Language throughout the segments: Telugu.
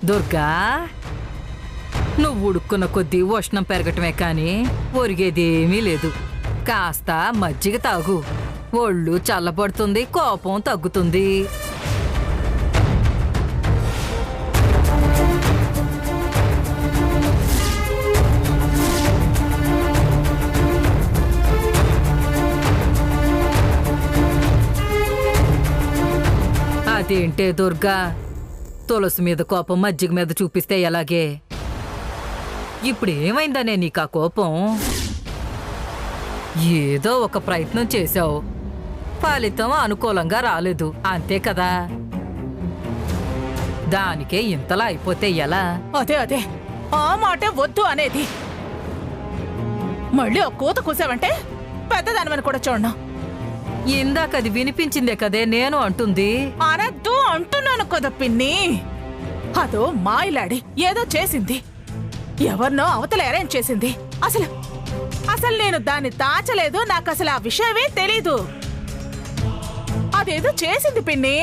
దుర్గా, నువ్వు ఉడుక్కున్న కొద్దీ ఉష్ణం పెరగటమే కానీ ఒరిగేదేమీ లేదు. కాస్త మజ్జిగ తాగు, ఒళ్ళు చల్లబడుతుంది, కోపం తగ్గుతుంది. అదేంటే దుర్గా, తులసి మీద కోపం మజ్జిగ మీద చూపిస్తే ఎలాగే? ఇప్పుడు ఏమైందనే నీకు ఆ కోపం? ఏదో ఒక ప్రయత్నం చేశావు, ఫలితం అనుకూలంగా రాలేదు, అంతే కదా. దానికే ఇంతలా అయిపోతే ఎలా? అదే అదే ఆ మాట వద్దు అనేది. మళ్ళీ ఆ కూత కూసావంటే పెద్దదానివని కూడా చూడను. ఇందాక అది వినిపించిందే కదే నేను అంటుంది. అనద్దు అంటున్నాను కదా పిన్ని. అదో మాయిలాడి ఏదో చేసింది, ఎవరినో అవతల అరేంజ్ చేసింది. అసలు అసలు నేను దాన్ని దాచలేదు, నాకు అసలు ఆ విషయమే తెలీదు. అదేదో చేసింది పిన్ని,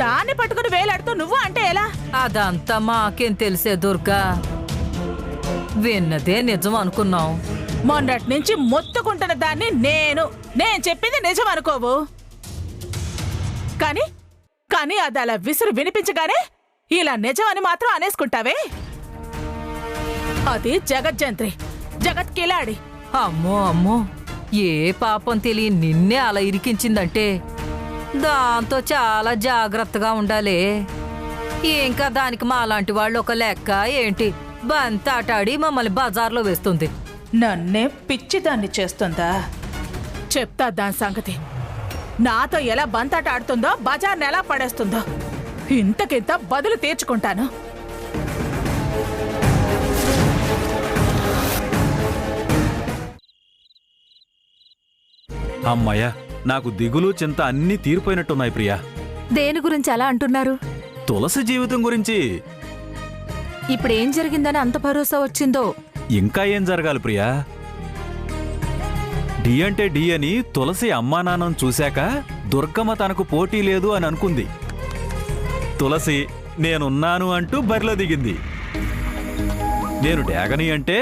దాన్ని పట్టుకుని వేలాడుతూ నువ్వు అంటే ఎలా? అదంతా మాకేం తెలిసే దుర్గా, విన్నదే నిజం అనుకున్నాం. మొన్నటి నుంచి మొత్తుకుంటున్న దాన్ని నేను చెప్పింది నిజం అనుకోవు. కానీ కానీ అది అలా విసురు వినిపించగానే ఇలా నిజం అని మాత్రం అనేసుకుంటావే. అది జగజ్జంత్రి, జగత్ కిలాడి. అమ్మో అమ్మో, ఏ పాపం తెలియని నిన్నే అలా ఇరికించిందంటే దాంతో చాలా జాగ్రత్తగా ఉండాలి. ఇంకా దానికి మాలాంటి వాళ్ళు ఒక లెక్క ఏంటి? బంతాటాడి మమ్మల్ని బజార్లో వేస్తుంది. నన్నే పిచ్చిదాన్ని చేస్తుందా? చెప్తా దాని సంగతి. నాతో ఎలా బంతాట ఆడుతుందో, బజార్ని ఎలా పడేస్తుందో ఇంతకింత బదులు తీర్చుకుంటాను. అమ్మయ్య, నాకు దిగులు చింత అన్నీ తీరిపోయినట్టున్నాయి ప్రియా. దేని గురించి అలా అంటున్నారు? తులసి జీవితం గురించి. ఇప్పుడేం జరిగిందని అంత భరోసా వచ్చిందో? ఇంకా ఏం జరగాలి ప్రియా? డి అంటే డి అని తులసి అమ్మానాన్నను చూశాక దుర్గమ్మ తనకు పోటీ లేదు అని అనుకుంది. తులసి నేనున్నాను అంటూ బరిలో దిగింది. నేను డాగని అంటే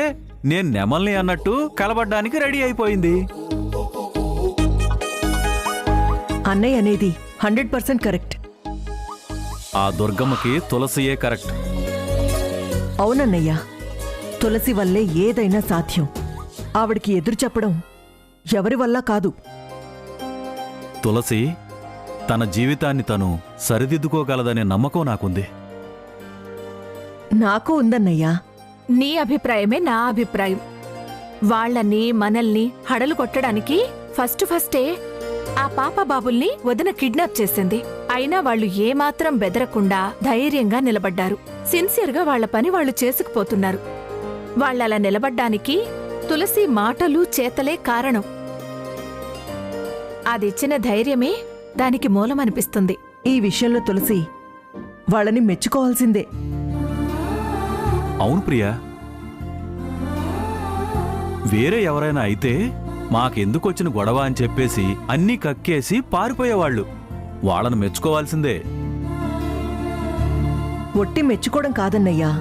నేను నెమల్ని అన్నట్టు కలబడ్డానికి రెడీ అయిపోయింది. అన్నయ్య అనేది 100% కరెక్ట్. ఆ దుర్గమ్మకి తులసియే కరెక్ట్. అవునన్నయ్య, తులసి వల్లే ఏదైనా సాధ్యం. ఆవిడికి ఎదురు చెప్పడం ఎవరి వల్ల కాదు. తులసి తన జీవితాన్ని తను సరిదిద్దుకోగలదనే నమ్మకం నాకుంది. నాకు ఉందన్నయ్యా. నీ అభిప్రాయమే నా అభిప్రాయం. వాళ్ళని మనల్ని హడలు కొట్టడానికి ఫస్టే ఆ పాప బాబుల్ని వదిన కిడ్నాప్ చేసింది. అయినా వాళ్ళు ఏమాత్రం బెదరకుండా ధైర్యంగా నిలబడ్డారు. సిన్సియర్గా వాళ్ల పని వాళ్ళు చేసుకుపోతున్నారు. వాళ్ళలా నిలబడ్డానికి తులసి మాటలు చేతలే కారణం. అదిచ్చిన ధైర్యమే దానికి మూలమనిపిస్తుంది. ఈ విషయంలో తులసి వాళ్ళని మెచ్చుకోవాల్సిందే. అవును ప్రియా, వేరే ఎవరైనా అయితే మాకెందుకొచ్చిన గొడవ అని చెప్పేసి అన్నీ కక్కేసి పారిపోయేవాళ్లు. వాళ్ళను మెచ్చుకోవాల్సిందే. ఒట్టి మెచ్చుకోవడం కాదన్నయ్యా,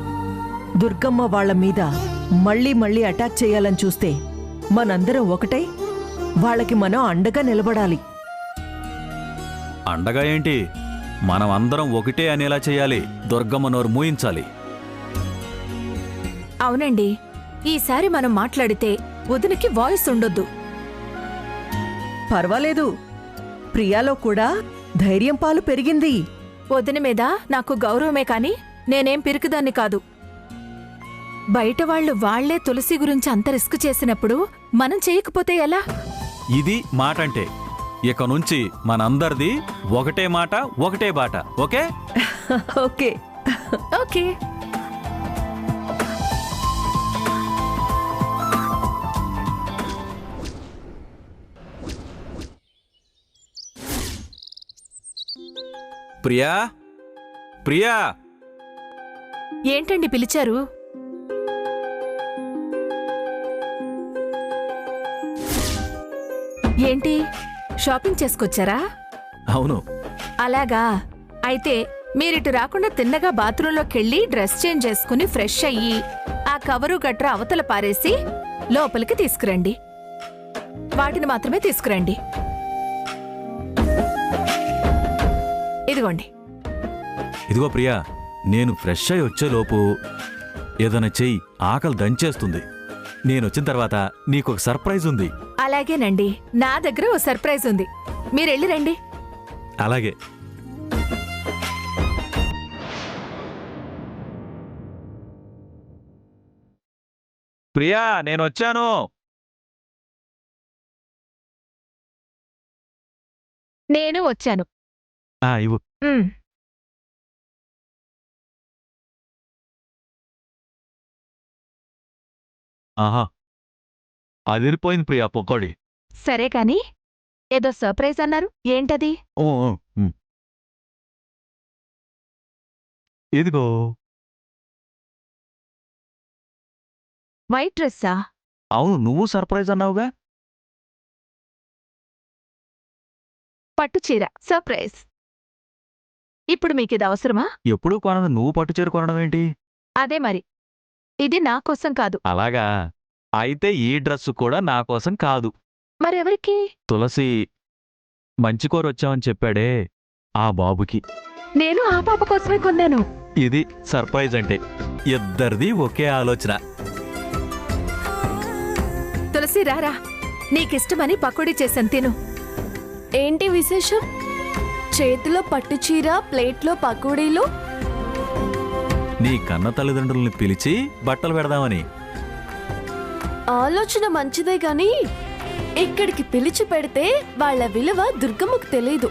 దుర్గమ్మ వాళ్ల మీద మళ్ళీ మళ్ళీ అటాక్ చేయాలని చూస్తే మనందరం ఒకటై వాళ్ళకి మనం అండగా నిలబడాలి. అండగా ఏంటి, మనం అందరం ఒకటే అనేలా చేయాలి. దుర్గమ్మ నోరు మూయించాలి. అవునండి, ఈసారి మనం మాట్లాడితే వదినకి వాయిస్ ఉండొద్దు. పర్వాలేదు, ప్రియాలో కూడా ధైర్యం పాలు పెరిగింది. వదిన మీద నాకు గౌరవమే కాని నేనేం పిరికిదాన్ని కాదు. బయట వాళ్ళు వాళ్లే తులసి గురించి అంత రిస్క్ చేసినప్పుడు మనం చేయకపోతే ఎలా? ఇది మాటంటే. ఇక నుంచి మనందరిది ఒకటే మాట, ఒకటే బాట. Okay okay okay. Priya, Priya. ఏంటండి పిలిచారు? ఏంటి షాపింగ్ చేసుకొచ్చారా? అవును. అలాగా, అయితే మీరిటు రాకుండా తిన్నగా బాత్రూంలోకెళ్ళి డ్రెస్ చేంజ్ చేసుకుని ఫ్రెష్ అయ్యి ఆ కవరు గట్ర అవతల పారేసి లోపలికి తీసుకురండి. వాటిని మాత్రమే తీసుకురండి. ఇదిగోండి. ఇదిగో ప్రియా, నేను ఫ్రెష్ అయి వచ్చేలోపు ఏదైనా చెయ్యి, ఆకలి దంచేస్తుంది. నేనొచ్చిన తర్వాత నీకొక సర్ప్రైజ్ ఉంది. అలాగేనండి, నా దగ్గర ఓ సర్ప్రైజ్ ఉంది. మీరెళ్ళి రండి. అలాగే. ప్రియా, నేనొచ్చాను. నేను వచ్చాను. ఇవ్వు. ఉమ్. ఆహా, అదిరిపోయింది ప్రియా పొకోడి. సరే కాని ఏదో సర్ప్రైజ్ అన్నారు, ఏంటది? ఓ, ఇదిగో. వైట్ డ్రెస్సా? అవును, నువ్వు సర్ప్రైజ్ అన్నావుగా. పట్టుచీర సర్ప్రైజ్. ఇప్పుడు మీకిది అవసరమా? ఎప్పుడూ కొనదు నువ్వు పట్టుచీర కొనడం ఏంటి? అదే మరి, ఇది నా కోసం కాదు. అలాగా? అయితే ఈ డ్రెస్సు కూడా నా కోసం కాదు. మరెవరికి? తులసి మంచికోరొచ్చామని చెప్పాడే, ఆ బాబుకి. నేను ఆ పాప కోసమే కొన్నాను. ఇది సర్ప్రైజ్ అంటే. ఇద్దరిది ఒకే ఆలోచన. తులసి రారా, నీకిష్టమని పకోడీ చేశాను, తిను. ఏంటి విశేషం? చేతిలో పట్టుచీర, ప్లేట్లో పకోడీలు. నీ కన్న తల్లిదండ్రుల్ని పిలిచి బట్టలు పెడదామని. ఆలోచన మంచిదే గాని ఇక్కడికి పిలిచి పెడితే వాళ్ళ విలువ దుర్గమ్మకు తెలీదు.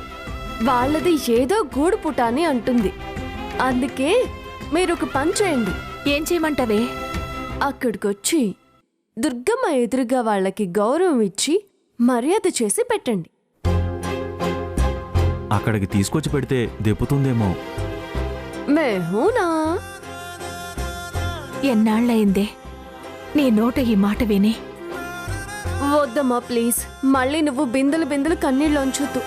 వాళ్ళది ఏదో గూడు పుటాని అంటుంది. అందుకే మీరొక పని చేయండి. ఏం చేయమంటావే? అక్కడికొచ్చి దుర్గమ్మ ఎదురుగా వాళ్ళకి గౌరవం ఇచ్చి మర్యాద చేసి పెట్టండి. అక్కడికి తీసుకొచ్చి పెడితే దెప్పుతుందేమో. మేహూనా? ఎన్నాళ్ళయిందే నీ నోట ఈ మాట విని. వద్దమ్మా ప్లీజ్, మళ్ళీ నువ్వు బిందెలు బిందెలు కన్నీళ్ళొంచుతూ.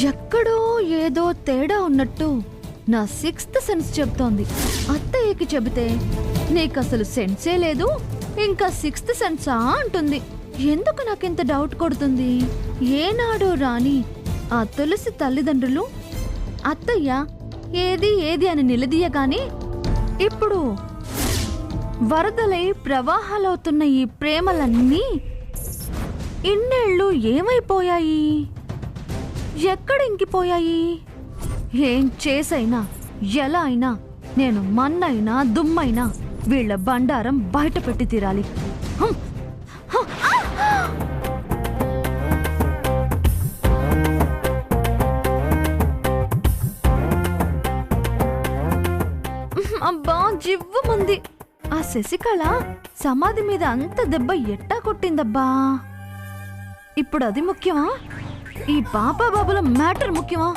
ఎక్కడో ఏదో తేడా ఉన్నట్టు నా 6th సెన్స్ చెప్తోంది. అత్తయ్యకి చెబితే నీకసలు సెన్సే లేదు, ఇంకా 6th సెన్సా అంటుంది. ఎందుకు నాకింత డౌట్ కొడుతుంది? ఏనాడో రాని ఆ తులసి తల్లిదండ్రులు అత్తయ్య ఏది ఏది అని నిలదీయగాని ఇప్పుడు వరదలై ప్రవాహాలవుతున్న ఈ ప్రేమలన్నీ ఇన్నేళ్ళు ఏమైపోయాయి? ఎక్కడ ఇంకిపోయాయి? ఏం చేసైనా ఎలా అయినా నేను మన్నైనా దుమ్మైనా వీళ్ళ బండారం బయట పెట్టి తీరాలి. హం! హం! ఆ! అబ్బా జివ్వుమంది. ఆ శశికళ సమాధి మీద అంత దెబ్బ ఎట్టా కొట్టిందబ్బా. ఇప్పుడు అది ముఖ్యమా? ఈ పాప బాబుల మ్యాటర్ ముఖ్యమా?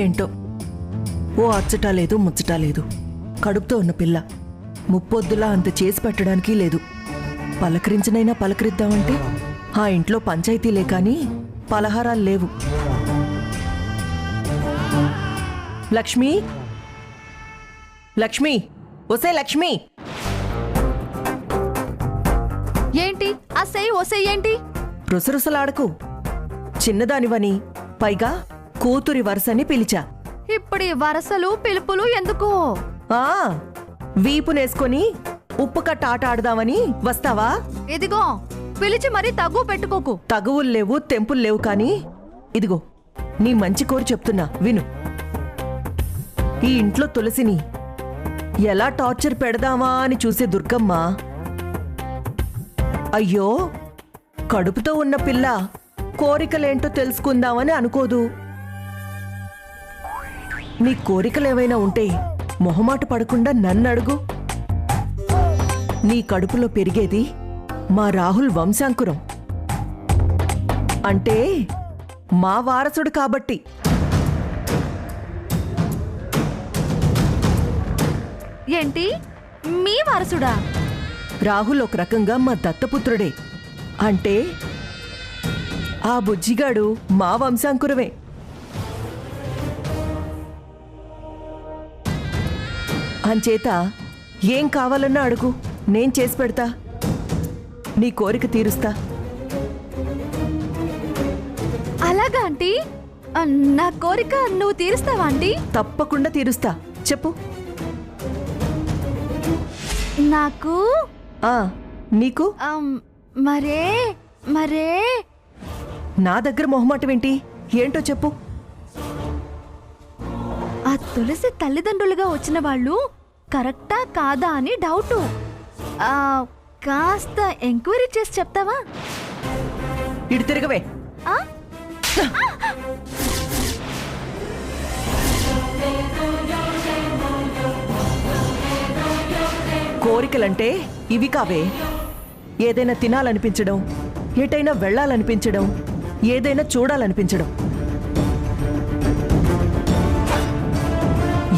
ఏంటో ఓ అచ్చటా లేదు ముచ్చటా లేదు. కడుపుతో ఉన్న పిల్ల ముప్పొద్దులా అంత చేసి పెట్టడానికి లేదు. పలకరించనైనా పలకరిద్దామంటే ఆ ఇంట్లో పంచాయతీలే కానీ పలహారాలు లేవు. లక్ష్మి, లక్ష్మి, ఒసే లక్ష్మి. ఏంటి ఆ సెయ్యి ఓ సెయ్యి ఏంటి? రుసరుసలాడకు. చిన్నదానివని పైగా కూతురి వరసని పిలిచా. ఇప్పుడు ఈ వరసలు పిలుపులు ఎందుకు? ఆ వీపునేసుకొని ఉప్పు కట్ట ఆట ఆడదామని వస్తావా? ఇదిగో పిలిచి మరీ తగ్గు పెట్టుకోకు. తగువులు లేవు, తెంపులు లేవు, కానీ ఇదిగో నీ మంచి కోరి చెప్తున్నా విను. ఈ ఇంట్లో తులసిని ఎలా టార్చర్ పెడదామా అని చూసే దుర్గమ్మ అయ్యో కడుపుతో ఉన్న పిల్ల కోరికలేంటో తెలుసుకుందామని అనుకోదు. నీ కోరికలేవైనా ఉంటే మొహమాట పడకుండా నన్ను అడుగు. నీ కడుపులో పెరిగేది మా రాహుల్ వంశాంకురం. అంటే మా వారసుడు కాబట్టి. ఏంటి మీ వారసుడా? రాహుల్ ఒక రకంగా మా దత్తపుత్రుడే. అంటే ఆ బుజ్జిగాడు మా వంశాంకురమే. అంచేత ఏం కావాలన్నా అడుగు, నేను చేసి పెడతా. నీ కోరిక తీరుస్తా. అలాగా ఆంటీ? నా కోరిక నువ్వు తీరుస్తావా ఆంటీ? తప్పకుండా తీరుస్తా. చెప్పు. నాకు నీకు మరే మరే నా దగ్గర మొహమాటం ఏంటి? ఏంటో చెప్పు. ఆ తులసి తల్లిదండ్రులుగా వచ్చిన వాళ్ళు కరెక్టా కాదా అని డౌటు. కాస్త ఎంక్వైరీ చేసి చెప్తావా? ఇటు తిరగవే. ఆ? కోరికలంటే ఇవి కావే. ఏదైనా తినాలనిపించడం, ఎటైనా వెళ్ళాలనిపించడం, ఏదైనా చూడాలనిపించడం.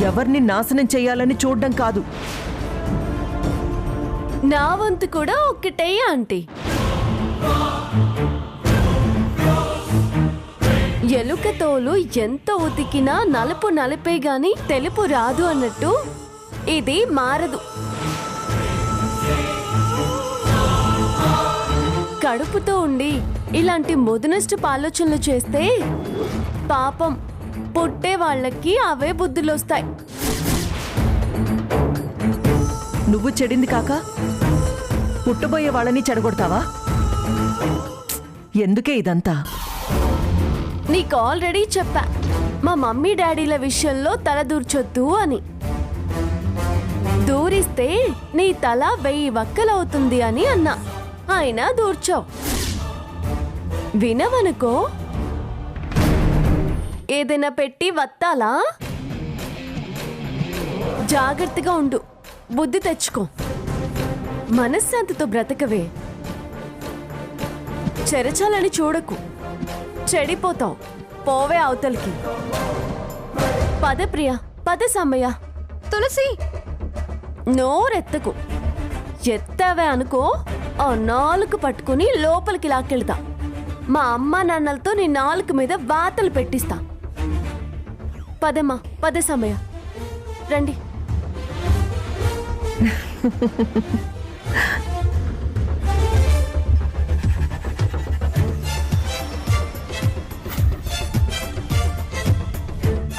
ఎవరిని నాశనం చెయ్యాలని చూడడం కాదు. నా వంతు కూడా ఒక్కటే ఆంటీ. ఎలుక తోలు ఎంత ఉతికినా నలుపు నలిపే గాని తెలుపు రాదు అన్నట్టు ఇది మారదు. కడుపుతో ఉండి ఇలాంటి మొదనష్టపు ఆలోచనలు చేస్తే పాపం పుట్టే వాళ్ళకి అవే బుద్ధులొస్తాయి. నువ్వు చెడింది కాక పుట్టబోయే వాళ్ళని చెడగొడతావా? ఎందుకే ఇదంతా? నీకు ఆల్రెడీ చెప్పా, మా మమ్మీ డాడీల విషయంలో తల దూర్చొద్దు అని. దూరిస్తే నీ తల 1000 వక్కలవుతుంది అని అన్నా. అయినా దూర్చావు. వినవనుకో, ఏదైనా పెట్టి వత్తాలా? జాగ్రత్తగా ఉండు, బుద్ధి తెచ్చుకో, మనశ్శాంతితో బ్రతకవే. చెరచాలని చూడకు, చెడిపోతావు. పోవే అవతలికి. పద ప్రియా, పద సమయ. తులసి నోరెత్తకు. ఎత్తావే అనుకో, ఆ నాలుక పట్టుకుని లోపలికి లాక్కెళ్తా. మా అమ్మ నాన్నలతో నీ నాలుక మీద వాతలు పెట్టిస్తా. పదమ్మా, పద సమయ. రండి.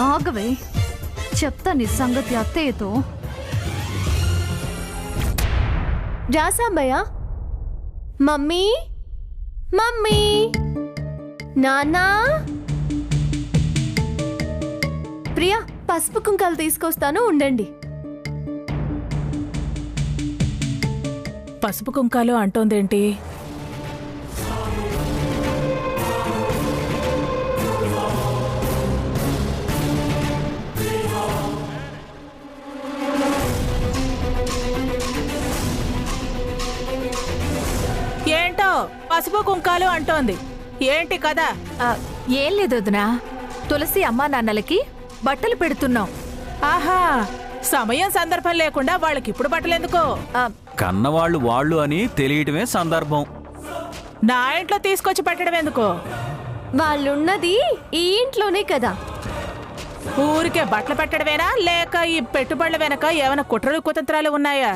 ఆగవే, చెప్తా నీ సంగతి అత్తయ్యతో. రాసాంబయ్య. మమ్మీ, మమ్మీ, నాన్నా. ప్రియా, పసుపు కుంకాలు తీసుకొస్తాను, ఉండండి. పసుపు కుంకాలు అంటోందేంటి? ఏంటో పసుపు కుంకాలు అంటోంది. ఏంటి కదా? ఏం లేదు వదినా, తులసి అమ్మా నాన్నలకి బట్టలు పెడుతున్నాం. ఆహా, సమయం సందర్భం లేకుండా వాళ్ళకి ఇప్పుడు బట్టలెందుకో? కన్నవాళ్ళు వాళ్ళు అని తెలియటమే సందర్భం. నా ఇంట్లో తీసుకొచ్చి పెట్టడం ఎందుకో? వాళ్ళున్నది ఈ ఇంట్లోనే కదా. ఊరికే బట్టలు పెట్టడమేనా, లేక ఈ పెట్టుబడుల వెనక ఏమైనా కుట్రలు కుతంత్రాలు ఉన్నాయా?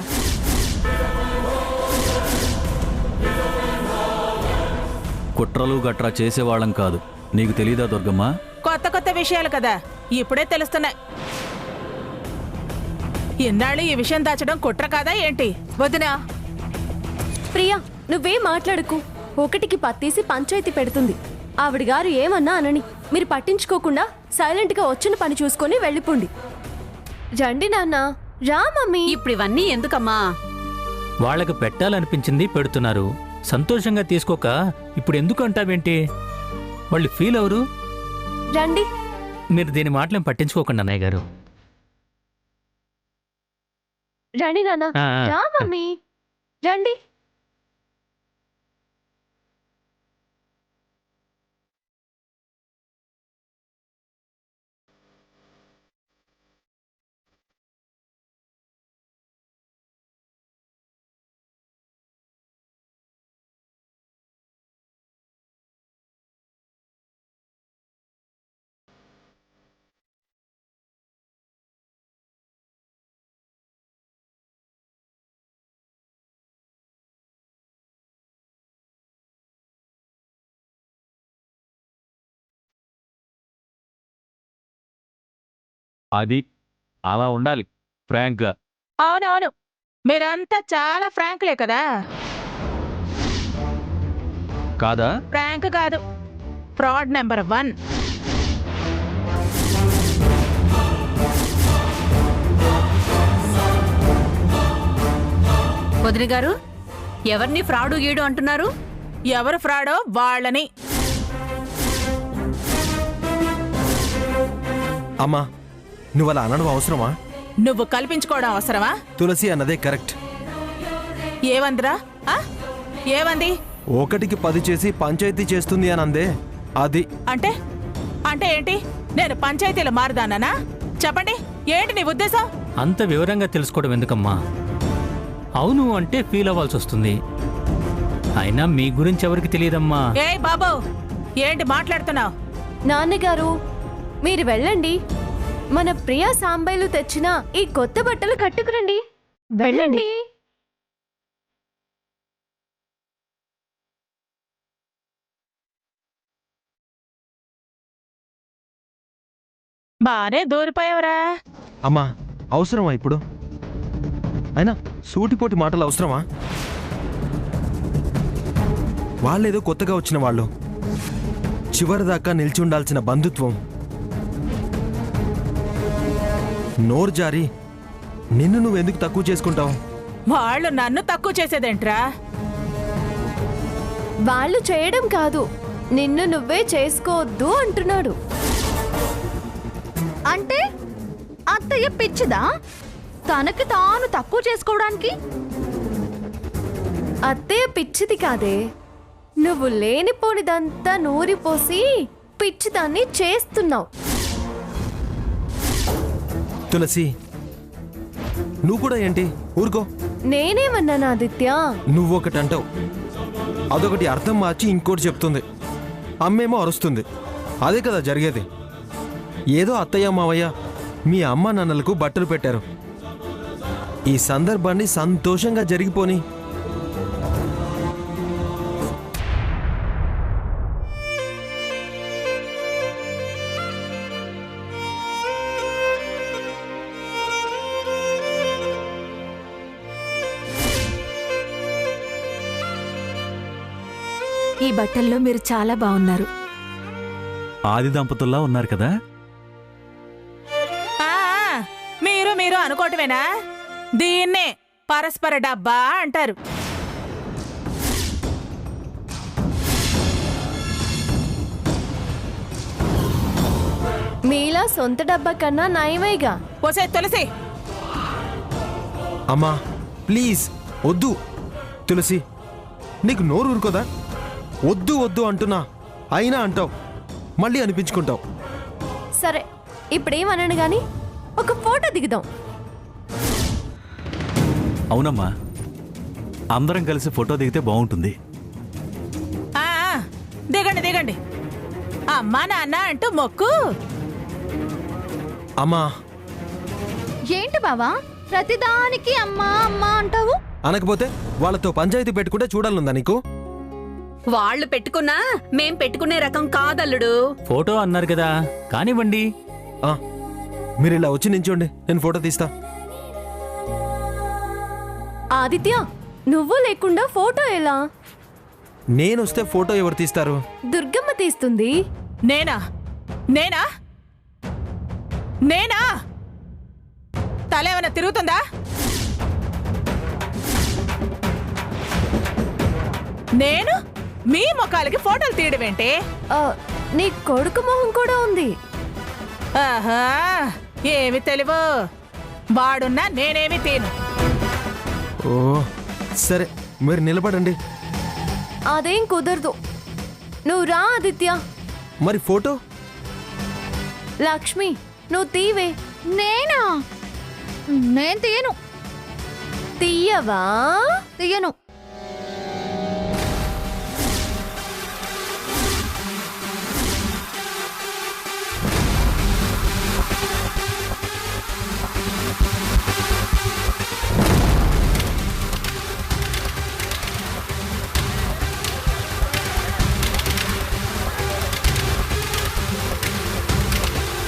కుట్రలు గట్రా చేసేవాళ్ళం కాదు. నీకు తెలీదా దుర్గమ్మ? కొత్త కొత్త విషయాలు కదా, ఇప్పుడే తెలుస్తున్నాయి. ఇన్నాళ్ళు ఈ విషయం దాచడం కుట్ర కాదా ఏంటి? వదినా, ప్రియా, నువ్వేం మాట్లాడుకు. ఒకటికి పత్తేసి పంచాయతీ పెడుతుంది. ఆవిడగారు ఏమన్నా అనని, మీరు పట్టించుకోకుండా సైలెంట్గా వచ్చిన పని చూసుకొని వెళ్ళిపోండి. రండి నాన్న, రా మమ్మీ. ఇప్పుడు ఇవన్నీ ఎందుకమ్మా? వాళ్ళకి పెట్టాలనిపించింది పెడుతున్నారు. సంతోషంగా తీసుకోక ఇప్పుడు ఎందుకు అంటావేంటి? వాళ్ళు ఫీల్ అవరు. రండి. మీరు దీని మాటలేం పట్టించుకోకండి అన్నయ్య గారు. రండి నాన్న. ఆ, ఆ. రా మమ్మీ, రండి. అది అలా ఉండాలి ఫ్రాంక్గా. అవునవును, మీరంతా చాలా ఫ్రాంక్లే కదా. కాదా? ఫ్రాంక్ కాదు, ఫ్రాడ్ నెంబర్ 1. వదిన గారు, ఎవరిని ఫ్రాడు గీడు అంటున్నారు? ఎవరు ఫ్రాడో వాళ్ళని. అమ్మా, నువ్వు అలా అనడం అవసరమా? నువ్వు కల్పించుకోవడం అవసరమా? తులసి అన్నదే కరెక్ట్. ఏవందిరా? ఏవంది? 1కి 10 చేసి పంచాయతీ చేస్తుంది అని అందే. అది అంటే అంటే ఏంటి? నేను పంచాయతీలో మారుదానా? చెప్పండి, ఏంటి నీ ఉద్దేశం? అంత వివరంగా తెలుసుకోవడం ఎందుకమ్మా? అవును అంటే ఫీల్ అవ్వాల్సి వస్తుంది. అయినా మీ గురించి ఎవరికి తెలియదమ్మా. ఏ బాబు, ఏంటి మాట్లాడుతున్నావు? నాన్నగారు, మీరు వెళ్ళండి. మన ప్రియా సాంబయ్యలు తెచ్చిన ఈ కొత్త బట్టలు కట్టుకురండి. వెళ్ళండి. బానే దూరిపోయావురా. అమ్మా, అవసరమా ఇప్పుడు? అయినా సూటిపోటి మాటలు అవసరమా? వాళ్ళేదో కొత్తగా వచ్చిన వాళ్ళు, చివరిదాకా నిలిచి ఉండాల్సిన బంధుత్వం నోరు జారి నిన్ను నువ్వెందుకు తక్కువ చేసుకుంటావు? వాళ్ళు నన్ను తక్కువ చేసేదేంట్రా? వాళ్ళు చేయడం కాదు, నిన్ను నువ్వే చేసుకోవద్దు అంటున్నాడు. అంటే అత్తయ్య పిచ్చిదా? తనకి తాను తక్కువ చేసుకోవడానికి? అత్తయ్య పిచ్చిది కాదే, నువ్వు లేనిపోనిదంతా నూరిపోసి పిచ్చిదాన్ని చేస్తున్నావు. తులసి, నువ్వు కూడా ఏంటి? ఊరుకో. నేనేమన్నాను ఆదిత్య? నువ్వొకటి అంటావు, అదొకటి అర్థం మార్చి ఇంకోటి చెప్తుంది. అమ్మేమో అరుస్తుంది. అదే కదా జరిగేది. ఏదో అత్తయ్య మావయ్య మీ అమ్మ నాన్నలకు బట్టలు పెట్టారు. ఈ సందర్భాన్ని సంతోషంగా జరిగిపోని. ఈ బట్టల్లో మీరు చాలా బాగున్నారు. ఆది దంపతుల్లా ఉన్నారు కదా. ఆ, మీరు అనుకోవటమేనా? దీన్నే పరస్పర డబ్బా అంటారు. మీలా సొంత డబ్బా కన్నా నయమేగా. పోసే తులసి. అమ్మా ప్లీజ్ వద్దు. తులసి, నీకు నోరు ఊరుకోదా? వద్దు వద్దు అంటున్నా, అయినా అంటావు, మళ్ళీ అనిపించుకుంటావు. సరే, ఇప్పుడేమన్నాను గాని ఒక ఫోటో దిగుదాం. అవునమ్మా, అందరం కలిసి ఫోటో దిగితే బాగుంటుంది. ఆ, దిగండి దిగండి. అమ్మా నాన్న అంటూ మొక్కు. అమ్మా, ఏంటి బావా ప్రతిదానికి అమ్మా అమ్మా అంటావు? అనకపోతే వాళ్ళతో పంచాయతీ పెట్టుకుంటే చూడాలనుందా నీకు? వాళ్ళు పెట్టుకున్నా మేం పెట్టుకునే రకం కాదల్లుడు. ఫోటో అన్నారు కదా, కానివ్వండి. ఆ, మీరు ఇలా వచ్చి నించోండి, నేను ఫోటో తీస్తా. ఆదిత్య, నువ్వు లేకుండా ఫోటో ఎలా? నేనొస్తే ఫోటో ఎవరు తీస్తారు? దుర్గమ్మ తీస్తుంది. నేనా? నేనా? నేనా? తల ఏమైనా తిరుగుతుందా? నేను మీ ముఖాలకి ఫోటోలు తీయడమేంటి? నీ కొడుకు మొహం కూడా ఉంది. ఆహా, ఏమి తెలివు. వాడున్నా నేనేమి తీను. ఓ సరే, మీరు నిలబడండి. అదేం కుదరదు. నువ్వు రా ఆదిత్య. మరి ఫోటో? లక్ష్మి నువ్వు తీవే. నేనా? నేను తీయను. తీయవా? తీయను.